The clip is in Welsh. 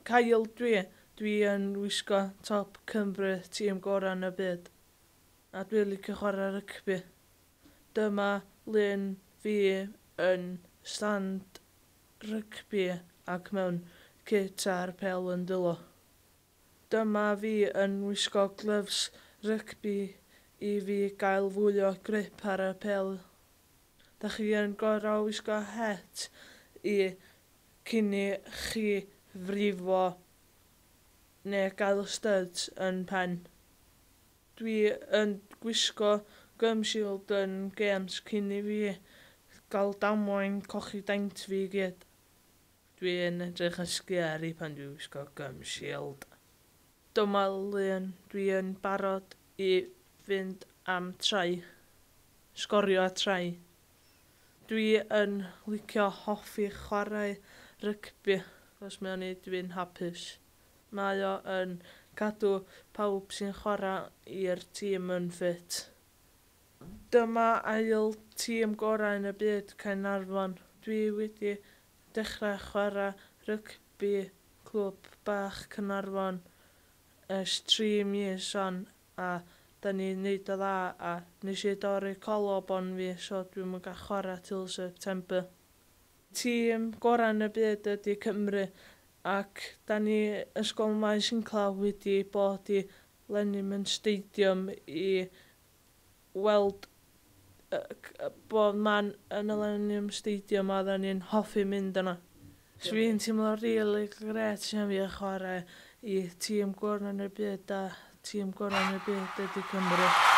Cael dwi yn wisgo top Cymru, tîm gorau yn y byd. A dwi'n licio chwarae rygbi. Dyma lun fi yn stand rygbi ac mewn kit a'r pel yn dilo. Dyma fi yn wisgo gloves rygbi i fi gael fwy o grip ar y pel. Da chi yn gorau wisgo het i cyn i chi frifo neu gael studs yn pen. Dwi yn gwisgo gum shield yn games cyn i fi gael damwain cochi daint fi i gyd. Dwi'n edrych yn scary pan dwi'n wisgo gum shield. Dyma lun dwi'n barod i fynd am trai, sgorio a trai. Dwi yn licio hoffi chwarae rygbi, os mae'n neud fi'n hapus. Mae o yn cadw pawb sy'n chwarae i'r tîm yn ffit. Dyma ail tîm gorau yn y byd, Caernarfon. Dwi wedi dechrau chwarae rygbi clwb bach Caernarfon ers 3 mis on, a da ni'n neud o dda, a nes i dorri colobon fi, so dwi'n mynd gael chwarae till September. Tîm gorau yn y byd ydy Cymru, ac da ni Ysgol Maes Inclaw wedi bod i Lennyman Stadium i weld bod man yn y Lennyman Stadium a da ni'n hoffi mynd yna. So fi'n teimlo really gret sy'n fi a chwarae i tîm gorau yn y byd a tîm gorau yn y byd ydy Cymru.